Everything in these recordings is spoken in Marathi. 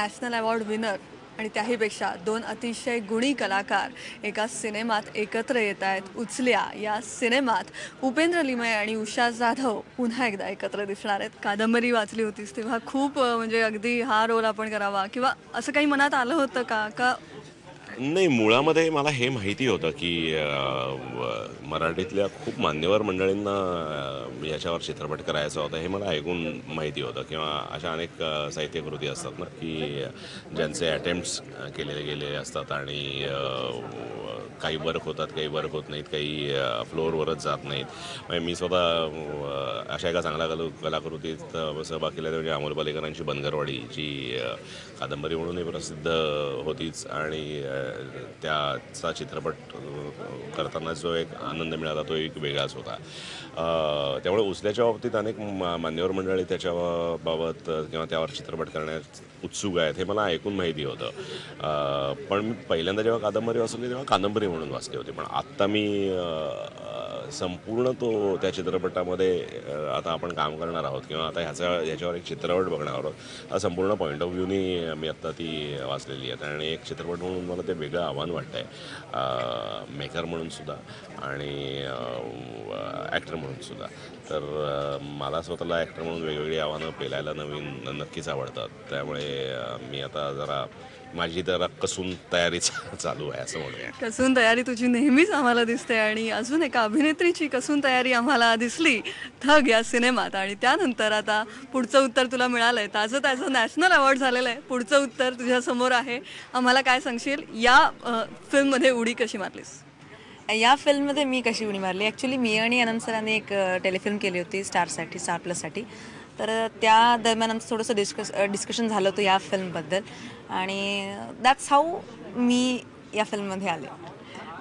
नॅशनल अवॉर्ड विनर आणि त्याहीपेक्षा दोन अतिशय गुणी कलाकार एका सिनेमात एकत्र येत आहेत। उचल्या या सिनेमात उपेंद्र लिमये आणि उषा जाधव पुन्हा एकदा एकत्र दिसणार आहेत। कादंबरी वाचली होतीस तेव्हा खूप म्हणजे अगदी हा रोल आपण करावा किंवा असं काही मनात आलं होतं का का नाही, मुळामध्ये मला हे माहिती होतं, की मराठीतल्या खूप मान्यवर मंडळींना याच्यावर चित्रपट करायचा होता, हे मला ऐकून माहिती होतं. किंवा अशा अनेक साहित्यकृती असतात ना, की ज्यांचे अटेम्प्ट्स केलेले गेलेले असतात आणि काही वर्क होतात, काही वर्क होत नाहीत, काही फ्लोअरवरच जात नाहीत. म्हणजे मी स्वतः अशा एका चांगल्या कलाकृतीत सहभाग केला, म्हणजे अमोल पालेकरांची बनगरवाडी, जी कादंबरी म्हणूनही प्रसिद्ध होतीच आणि त्याचा चित्रपट करताना जो एक आनंद मिळाला तो एक वेगळाच होता. त्यामुळे उचल्याच्या बाबतीत अनेक मान्यवर मंडळी त्याच्याबाबत किंवा त्यावर चित्रपट करण्यास उत्सुक आहेत हे मला ऐकून माहिती होतं. पण मी पहिल्यांदा जेव्हा कादंबरी वाचली तेव्हा कादंबरी म्हणून वाचली होती. पण आत्ता मी संपूर्ण तो त्या चित्रपटामध्ये आता आपण काम करणार आहोत किंवा आता ह्याच्यावर एक चित्रपट बघणार आहोत, हा संपूर्ण पॉईंट ऑफ व्ह्यूनी मी आत्ता ती वाचलेली आहेत. आणि एक चित्रपट म्हणून मला ते वेगळं आव्हान वाटतं आहे, मेकर म्हणून सुद्धा आणि ॲक्टर म्हणून सुद्धा. तर मला स्वतःला ॲक्टर म्हणून वेगवेगळी आव्हानं पेलायला नवीन नक्कीच आवडतात. त्यामुळे मी आता जरा माझी तर कसून तयारी चालू आहे असं म्हणूया. कसून तयारी तुझी नेहमीच आम्हाला दिसते आणि अजून एका अभिनेत्रीची कसून तयारी आम्हाला दिसली थग या सिनेमात। आणि त्यानंतर आता पुढचं उत्तर तुला मिळालंय, त्याचं नॅशनल अवॉर्ड झालेलं आहे, पुढचं उत्तर तुझ्यासमोर आहे। आम्हाला काय सांगशील या फिल्ममध्ये उडी कशी मारलीस? या फिल्ममध्ये मी कशी उडी मारली, ॲक्च्युली मी आणि आनंद सरांनी एक टेलिफिल्म केली होती स्टार प्लससाठी. तर त्या दरम्यान आमचं थोडंसं डिस्कशन झालं होतं या फिल्मबद्दल आणि दॅट्स हाऊ मी या फिल्ममध्ये आले.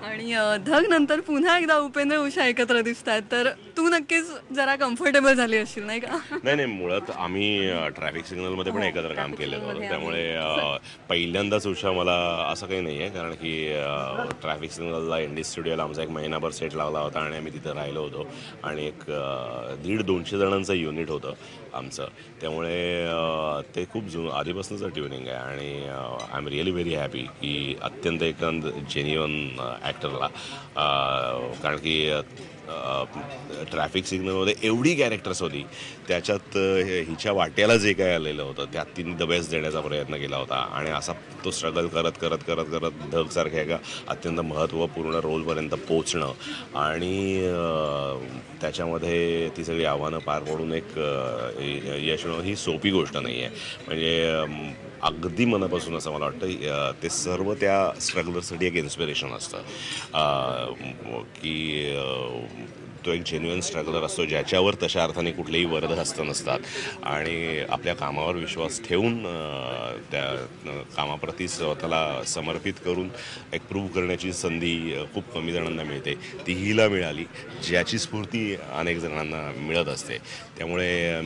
आणि धग नंतर पुन्हा एकदा उपेंद्र उषा एकत्र दिसत आहेत, तर तू नक्कीच जरा कम्फर्टेबल झाली असशील नाही का? नाही, मुळात आम्ही ट्रॅफिक सिग्नलमध्ये पण एकत्र काम केलेलं होतं. त्यामुळे पहिल्यांदाच उषा मला असं काही नाही आहे, कारण की ट्रॅफिक सिग्नलला इंडी स्टुडिओला आमचा एक महिनाभर सेट लावला होता आणि आम्ही तिथं राहिलो होतो आणि एक 150-200 जणांचं युनिट होतं आमचं. त्यामुळे ते खूप आधीपासूनचं ट्युनिंग आहे आणि I am really very happy की अत्यंत एक जेन्युअन ॲक्टरला, कारण की ट्रॅफिक सिग्नलमध्ये एवढी कॅरेक्टर्स होती, त्याच्यात हिच्या वाट्याला जे काय आलेलं होतं त्यात तिने द बेस्ट देण्याचा प्रयत्न केला होता आणि असा तो स्ट्रगल करत करत करत करत धगसारख्या एका अत्यंत महत्त्वपूर्ण रोलपर्यंत पोचणं आणि त्याच्यामध्ये ती सगळी आव्हानं पार पडून एक यश मिळवणं ही सोपी गोष्ट नाही आहे. म्हणजे अगदी मनापासून असं मला वाटतं ते सर्व त्या स्ट्रगलरसाठी एक इन्स्पिरेशन असतं, की तो एक जेन्युअन स्ट्रगलर असतो ज्याच्यावर तशा अर्थाने कुठलेही वरदहस्त नसतात आणि आपल्या कामावर विश्वास ठेवून त्या कामाप्रती स्वतःला समर्पित करून एक प्रूव्ह करण्याची संधी खूप कमी जणांना मिळते. ती हिला मिळाली, ज्याची स्फूर्ती अनेक जणांना मिळत असते. त्यामुळे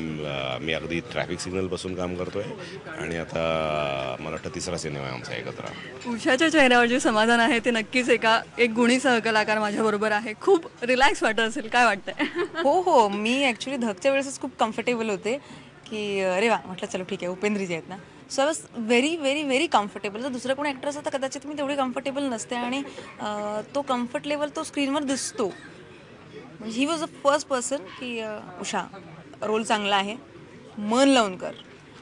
मी अगदी ट्रॅफिक सिग्नलपासून काम करतो आहे आणि आता मला वाटतं तिसरा सिनेमा आहे आमचा एकत्र. उषाच्या चेहऱ्यावर जे समाधान आहे ते नक्कीच एक गुणी सहकलाकार माझ्याबरोबर आहे. खूप रिलॅक्स वाटत असेल, काय वाटतंय? हो, मी ॲक्च्युली धगच्या वेळेसच खूप कम्फर्टेबल होते की अरे वा, म्हटलं चलो ठीक आहे, उपेंद्रजी आहेत ना, so I was very very very comfortable. जर दुसरं कोणी ॲक्टर असतं तर कदाचित मी तेवढी कम्फर्टेबल नसते आणि तो कम्फर्ट लेवल तो स्क्रीनवर दिसतो. म्हणजे he was a first person की उषा रोल चांगला आहे, मन लावून कर,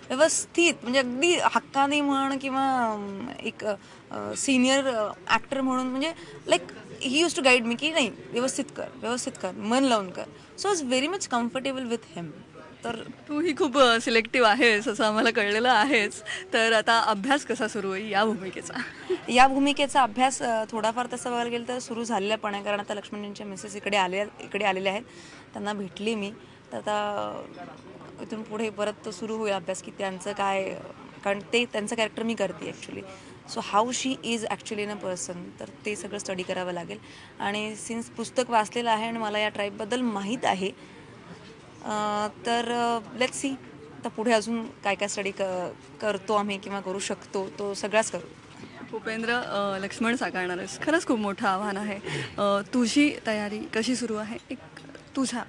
व्यवस्थित, म्हणजे अगदी हक्काने म्हण किंवा एक सिनियर ॲक्टर म्हणून, म्हणजे like he used to guide me की नाही व्यवस्थित कर, मन लावून कर. So was very much comfortable with him. तर तूही खूप सिलेक्टिव्ह आहेस असं आम्हाला कळलेलं आहेच. तर आता अभ्यास कसा सुरू आहे या भूमिकेचा? या भूमिकेचा अभ्यास थोडाफार तसं बघायला गेलं तर सुरू झालेला पण आहे, कारण आता लक्ष्मणजींच्या मिसेस इकडे आलेल्या आहेत, त्यांना भेटली मी. तर आता इथून पुढे परत तो सुरू होईल अभ्यास की त्यांचं काय, कारण ते त्यांचं कॅरेक्टर मी करते actually. So how she is actually in a person, तर ते सगळं स्टडी करावं लागेल. आणि सिन्स पुस्तक वाचलेलं आहे आणि मला या ट्राईबबद्दल माहीत आहे, तर लेट्स सी आता पुढे अजून काय काय स्टडी करतो आम्ही किंवा करू शकतो, तो सगळाच करू. उपेंद्र, लक्ष्मण साकारणार आहेस, खरंच खूप मोठं आव्हान आहे. तुझी तयारी कशी सुरू आहे एक तुझा?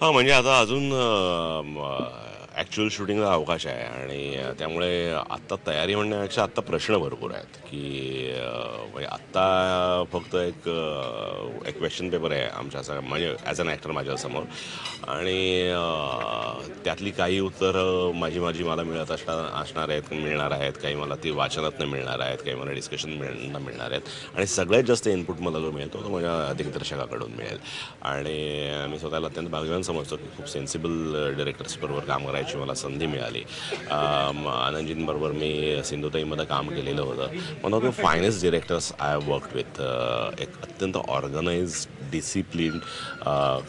हां, म्हणजे आता अजून ॲक्च्युअल शूटिंगला अवकाश आहे आणि त्यामुळे आत्ता तयारी म्हणण्यापेक्षा आत्ता प्रश्न भरपूर आहेत की म्हणजे आत्ता फक्त एक क्वेश्चन पेपर आहे आमच्या म्हणजे ॲज अन ॲक्टर माझ्यासमोर आणि त्यातली काही उत्तरं माझी मला मिळणार आहेत, काही मला ती वाचनातनं मिळणार आहेत, काही मला डिस्कशनमधनं मिळणार आहेत आणि सगळ्यात जास्त इनपुट मला जो मिळेल तो माझ्या दिग्दर्शकाकडून मिळेल आणि मी स्वतःला अत्यंत भाग्यवान समजतो की खूप सेन्सिबल डिरेक्टर्सबरोबर काम करायची मला संधी मिळाली. आनंदजींबरोबर मी सिंधुताईमध्ये काम केलेलं होतं. One of the finest directors I have worked with. एक अत्यंत ऑर्गनाइज्ड डिसिप्लिन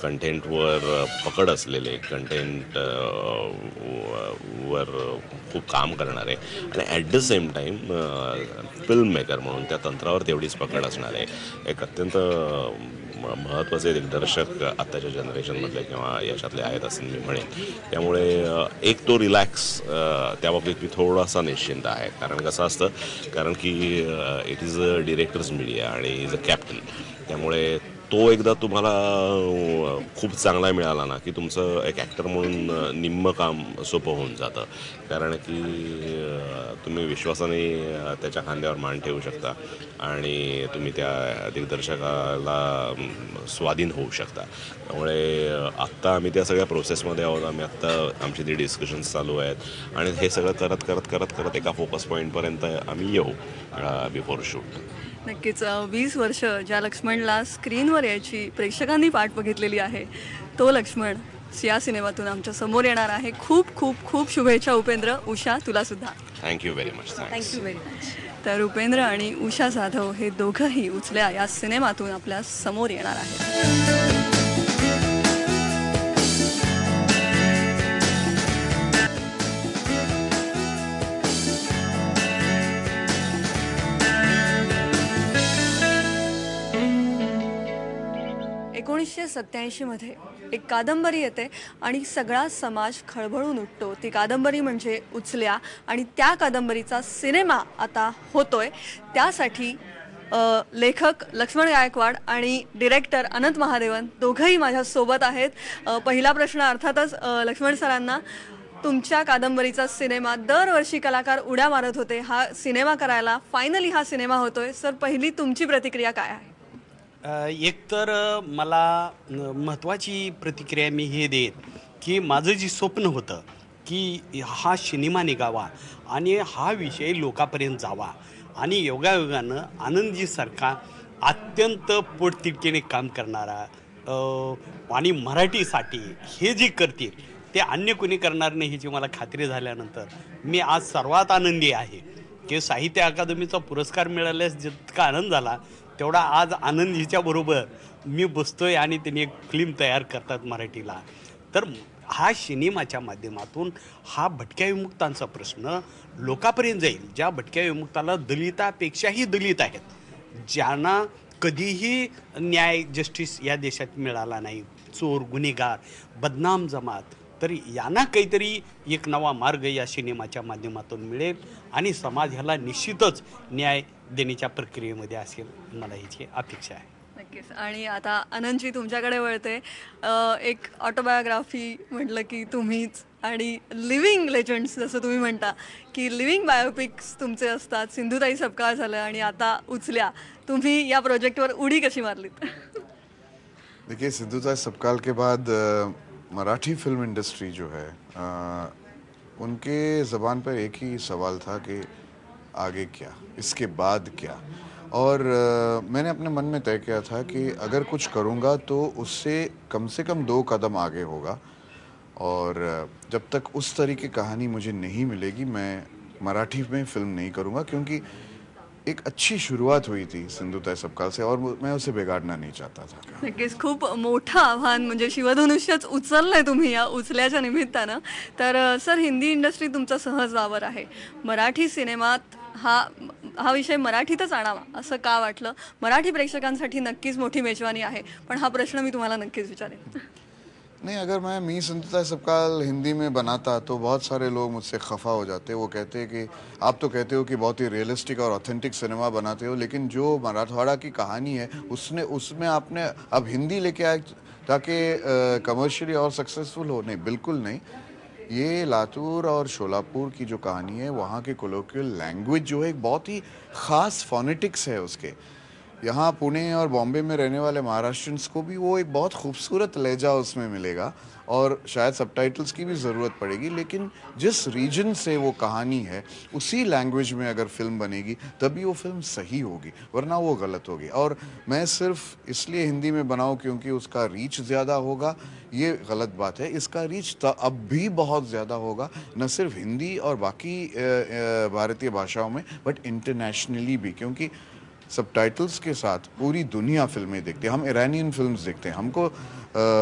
कंटेंटवर पकड असलेले कंटेंट वर खूप काम करणारे आणि at the same time film maker म्हणून त्या तंत्रावर तेवढीच पकड असणारे एक अत्यंत महत्त्वाचे दिग्दर्शक आत्ताच्या जनरेशनमधले किंवा याच्यातले आहेत असं मी म्हणेन. त्यामुळे एक तो रिलॅक्स त्या बाबतीत मी थोडासा निश्चिंत आहे. कारण कसं असतं कारण की it is a directors media आणि इज अ कॅप्टन. त्यामुळे तो एकदा तुम्हाला खूप चांगला मिळाला ना की तुमचं एक ॲक्टर म्हणून निम्मं काम सोपं होऊन जातं. कारण की तुम्ही विश्वासाने त्याच्या खांद्यावर मान ठेवू शकता आणि तुम्ही त्या दिग्दर्शकाला स्वाधीन होऊ शकता. त्यामुळे आत्ता आम्ही त्या सगळ्या प्रोसेसमध्ये आहोत. आमची ती डिस्कशन्स चालू आहेत आणि हे सगळं करत एका फोकस पॉईंटपर्यंत आम्ही येऊ बिफोर शूट. नक्कीच 20 वर्ष ज्या लक्ष्मणला स्क्रीनवर यायची प्रेक्षकांनी वाट बघितलेली आहे तो लक्ष्मण या सिनेमातून आमच्या समोर येणार आहे. खूप खूप खूप शुभेच्छा उपेंद्र. उषा तुला सुद्धा thank you very much. Thank you very much. तर उपेंद्र आणि उषा जाधव हे दोघंही उचल्या या सिनेमातून आपल्या समोर येणार आहेत. मध्ये एक कादंबरी येते आणि सगळा समाज खळबळून उठतो. ती कादंबरी म्हणजे उचल्या आणि त्या कादंबरीचा सिनेमा आता होतोय. त्यासाठी लेखक लक्ष्मण गायकवाड आणि डिरेक्टर अनंत महादेवन दोघंही माझ्यासोबत आहेत. पहिला प्रश्न अर्थातच लक्ष्मण सरांना, तुमच्या कादंबरीचा सिनेमा दरवर्षी कलाकार उड्या मारत होते हा सिनेमा करायला, फायनली हा सिनेमा होतोय. सर पहिली तुमची प्रतिक्रिया काय आहे? एकतर मला महत्त्वाची प्रतिक्रिया मी हे देत की माझं जे स्वप्न होतं की हा सिनेमा निघावा आणि हा विषय लोकांपर्यंत जावा आणि योगायोगानं आनंदजीसारखा अत्यंत पोटतिडकीने काम करणारा आणि मराठीसाठी हे जे करतील ते अन्य कोणी करणार नाही ह्याची मला खात्री झाल्यानंतर मी आज सर्वात आनंदी आहे की साहित्य अकादमीचा पुरस्कार मिळाल्यास जितका आनंद झाला तेवढा आज आनंदजीच्या बरोबर मी बसतोय आणि त्यांनी एक फिल्म तयार करतात मराठीला. तर हा सिनेमाच्या माध्यमातून हा भटक्या विमुक्तांचा प्रश्न लोकांपर्यंत जाईल. ज्या भटक्या विमुक्ताला दलितापेक्षाही दलित आहेत, ज्यांना कधीही न्याय जस्टिस या देशात मिळाला नाही, चोर गुन्हेगार बदनाम जमात, तर यांना काहीतरी एक नवा मार्ग या सिनेमाच्या माध्यमातून मिळेल आणि समाज ह्याला निश्चितच न्याय देण्याच्या प्रक्रियेमध्ये असेल, मला ह्याची अपेक्षा आहे. नक्कीच. आणि आता आनंदजी तुमच्याकडे वळते. एक ऑटोबायोग्राफी म्हटलं की तुम्हीच आणि लिव्हिंग लेजंड्स जसं तुम्ही म्हणता की लिव्हिंग बायोपिक्स तुमचे असतात. सिंधुताई सपकाळ झालं आणि आता उचल्या. तुम्ही या प्रोजेक्टवर उडी कशी मारलीत? देखिए, सिंधुताई सपकाल के बाद मराठी फिल्म इंडस्ट्री जो है उनके ज़बान पर एक ही सवाल था कि आगे क्या, इसके बाद क्या. और मैंने अपने मन में तय किया था कि अगर कुछ करूँगा तो उससे कम से कम 2 कदम आगे होगा. और जब तक उस तरह की कहानी मुझे नहीं मिलेगी मैं मराठी में फिल्म नहीं करूँगा, क्योंकि एक अच्छी शुरुआत हुई थी सिंधुताई सपकाल से और मैं उसे बिगाड़ना नहीं चाहता था. नक्कीच. खूप मोठं आव्हान म्हणजे शिवधनुष्यच उचललंय तुम्ही या उचल्याच्या निमित्तानं. तर सर, हिंदी इंडस्ट्री तुमचा सहज वावर आहे. मराठी सिनेमात हा विषय मराठीतच आणावा असं का वाटलं? मराठी प्रेक्षकांसाठी नक्कीच मोठी मेजवानी आहे, पण हा प्रश्न मी तुम्हाला नक्कीच विचारेन. नहीं, अगर मैं सिंधुताई सपकाल हिंदी में बनाता तो बहुत सारे लोग मुझसे खफा हो जाते. वो कहते हैं कि आप तो कहते हो कि बहुत ही रियलिस्टिक और ऑथेंटिक सिनेमा बनाते हो, लेकिन जो मराठवाड़ा की कहानी है उसमें आपने अब हिंदी लेके आए ताकि कमर्शियली और सक्सेसफुल हो. नहीं, बिल्कुल नहीं. ये लातूर और शोलापुर की जो कहानी है, वहाँ के कोलोकियल लैंग्वेज जो है एक बहुत ही ख़ास फोनेटिक्स है उसके। यहाँ पुणे और बॉम्बे में रहने वाले महाराष्ट्रियंस को भी वो एक बहुत खूबसूरत लहजा उसमें मिलेगा और शायद सबटाइटल्स की भी ज़रूरत पड़ेगी, लेकिन जिस रीजन से वो कहानी है उसी लैंग्वेज में अगर फिल्म बनेगी तभी वो फिल्म सही होगी, वरना वो गलत होगी। और मैं सिर्फ इसलिए हिंदी में बनाऊँ क्योंकि उसका रीच ज़्यादा होगा, ये गलत बात है। इसका रीच अब भी बहुत ज़्यादा होगा, न सिर्फ हिंदी और बाकी भारतीय भाषाओं में बट इंटरनेशनली भी, क्योंकि सबटाइटल्स के साथ पूरी दुनिया फिल्में देखते हैं। हम ईरानियन फिल्म्स देखते हैं, हमको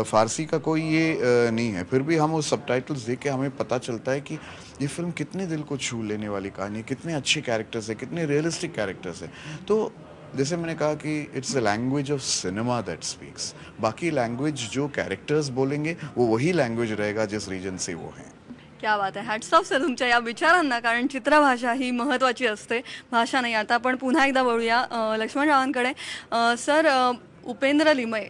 फ़ारसी का कोई ये नहीं है, फिर भी हम उस सबटाइटल्स देख के हमें पता चलता है कि ये फिल्म कितने दिल को छू लेने वाली कहानी है, कितने अच्छे कैरेक्टर्स है, कितने रियलिस्टिक कैरेक्टर्स है। तो जैसे मैंने कहा कि it's the language of cinema that speaks. बाकी लैंग्वेज जो कैरेक्टर्स बोलेंगे वो वही लैंग्वेज रहेगा जिस रीजन से वो हैं। क्या बात आहे, हॅट्स ऑफ सर तुमच्या या विचारांना, कारण चित्रभाषा ही महत्त्वाची असते, भाषा नाही. आता आपण पुन्हा एकदा वळूया लक्ष्मणरावांकडे. सर, उपेंद्र लिमये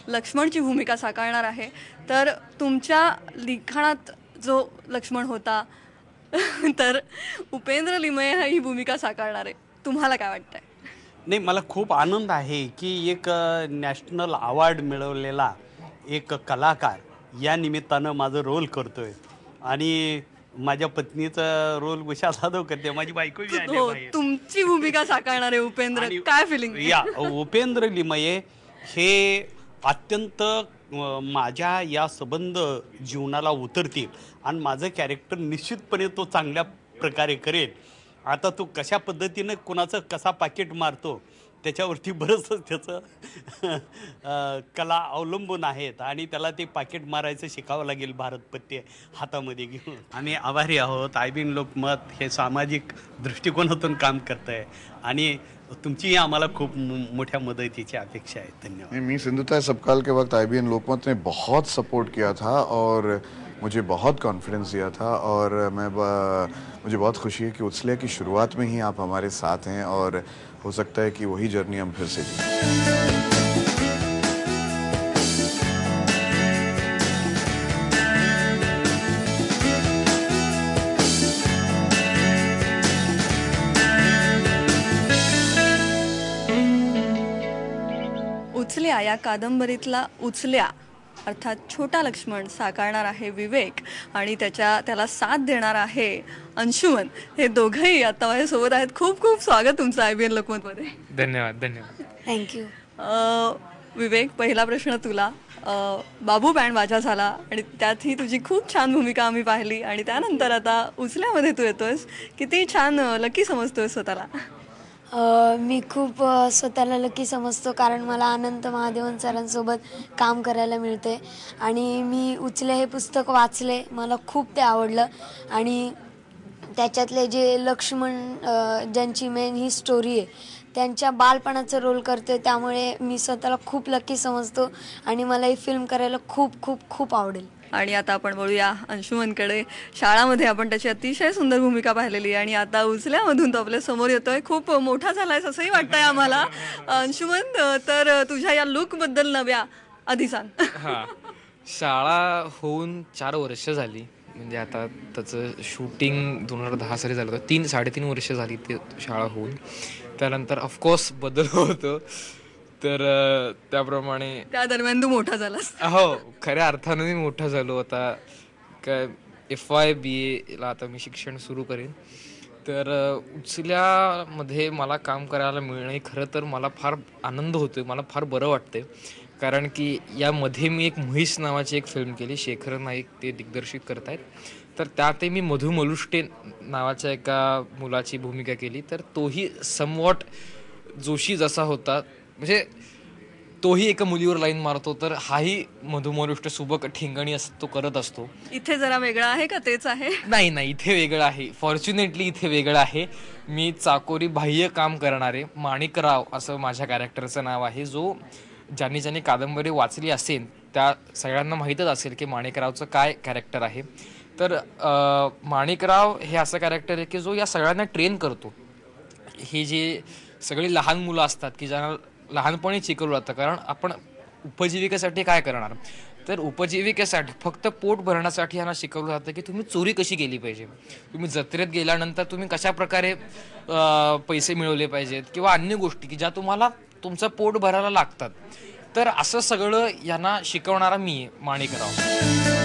लक्ष्मणची भूमिका साकारणार आहे, तर तुमच्या लिखाणात जो लक्ष्मण होता तर उपेंद्र लिमये ही भूमिका साकारणार आहे, तुम्हाला काय वाटतंय? नाही, मला खूप आनंद आहे की एक नॅशनल अवॉर्ड मिळवलेला एक कलाकार या निमित्तानं माझं रोल करतोय आणि माझ्या पत्नीचा रोल उषा जाधव करते, माझी बायको बी आली हो, आहे. तुमची भूमिका साकारणार आहे उपेंद्र, आणि काय फिलिंग? या उपेंद्र लिमये हे अत्यंत माझ्या या संबंध जीवनाला उतरतील आणि माझं कॅरेक्टर निश्चितपणे तो चांगल्या प्रकारे करेल. आता तो कशा पद्धतीनं कोणाचं कसा पाकिट मारतो त्याच्यावरती बरंचसं त्याचं कला अवलंबून आहेत आणि त्याला ते पाकिट मारायचं शिकावं लागेल भारत पत्ते हातामध्ये घेऊन. आम्ही आभारी आहोत. आयबीएन लोकमत हे सामाजिक दृष्टिकोनातून काम करत आहे आणि तुमची आम्हाला खूप मोठ्या मदतीची अपेक्षा आहे. धन्यवाद. मी सिंधुताई सपकाल के वक्त आईबीएन लोकमत ने बहुत सपोर्ट किया था और मुझे बहुत कॉन्फिडेंस दिया था और मुझे बहुत खुशी है कि उछलिया की शुरुआत में ही आप हमारे साथ हैं और हो सकता है कि वही जर्नी हम फिर से जिएं. उचल्या या कादंबरीतला उचल्या अर्थात छोटा लक्ष्मण साकारणार आहे विवेक आणि त्याला साथ देणार आहे अंशुमन. हे दोघंही आता माझ्यासोबत आहेत. खूप खूप स्वागत तुमचं आयबीएन लोकमतमध्ये. धन्यवाद. धन्यवाद. थँक्यू. विवेक, पहिला प्रश्न तुला. बाबू बँड वाजा झाला आणि त्यातही तुझी खूप छान भूमिका आम्ही पाहिली आणि त्यानंतर आता उचल्यामध्ये तू येतोयस. किती छान लकी समजतोय स्वतःला? मी खूप स्वतःला लकी समजतो, कारण मला अनंत महादेवन सरांसोबत काम करायला मिळते आणि मी उचले हे पुस्तक वाचले, मला खूप ते आवडलं आणि त्याच्यातले जे लक्ष्मण ज्यांची मेन ही स्टोरी आहे त्यांच्या बालपणाचा रोल करते, त्यामुळे मी स्वतःला खूप लकी समजतो आणि मला ही फिल्म करायला खूप खूप खूप आवडेल. आणि आता आपण बोलूया अंशुमनकडे. शाळामध्ये आपण त्याची अतिशय सुंदर भूमिका पाहिलेली आणि आता उचल्यामधून तो आपल्या समोर येतोय. खूप मोठा झालायस असंही वाटतंय आम्हाला. अंशुमन, तर तुझ्या या लुकबद्दल नव्या आधी सांग. हां, शाळा होऊन 4 वर्ष झाली. म्हणजे आता त्याचं शूटिंग 2010 साली झालं होतं. 3-3.5 वर्ष झाली ते शाळा होऊन. त्यानंतर ऑफकोर्स बदल होतो. तर त्याप्रमाणे त्या दरम्यान तू मोठा झालास. हो, खऱ्या अर्थानं मी मोठा झालो. आता काय FY BA आता मी शिक्षण सुरू करेन. तर उचल्यामध्ये मला काम करायला मिळणं खरं तर मला फार आनंद होतोय, मला फार बरं वाटतंय. कारण की यामध्ये मी एक म्हैस नावाची एक फिल्म केली, शेखर नाईक ते दिग्दर्शित करत आहेत. तर त्यातही मी मधु मलुष्टे नावाच्या एका मुलाची भूमिका केली. तर तोही समवॉट जोशी जसा होता, म्हणजे तोही एका मुलीवर लाईन मारतो, तर हाही मधु मलुष्टे सुबक ठिंगणी असं तो करत असतो. इथे जरा वेगळा आहे का तेच आहे? नाही, इथे वेगळं आहे. फॉर्च्युनेटली इथे वेगळं आहे. मी चाकोरी बाह्य काम करणारे माणिकराव असं माझ्या कॅरेक्टरचं नाव आहे. जो ज्यांनी कादंबरी वाचली असेल त्या सगळ्यांना माहीतच असेल की माणिकरावचं काय कॅरेक्टर आहे. तर माणिकराव हे असं कॅरेक्टर आहे की जो या सगळ्यांना ट्रेन करतो. हे जे सगळी लहान मुलं असतात की ज्यांना लहानपणी शिकवलं जातं, कारण आपण उपजीविकेसाठी काय करणार, तर उपजीविकेसाठी फक्त पोट भरण्यासाठी यांना शिकवलं जातं की तुम्ही चोरी कशी केली पाहिजे, तुम्ही जत्रेत गेल्यानंतर तुम्ही कशा प्रकारे पैसे मिळवले पाहिजेत किंवा अन्य गोष्टी की ज्या तुम्हाला तुमचं पोट भरायला लागतात. तर असं सगळं यांना शिकवणारा मी माणिकराव.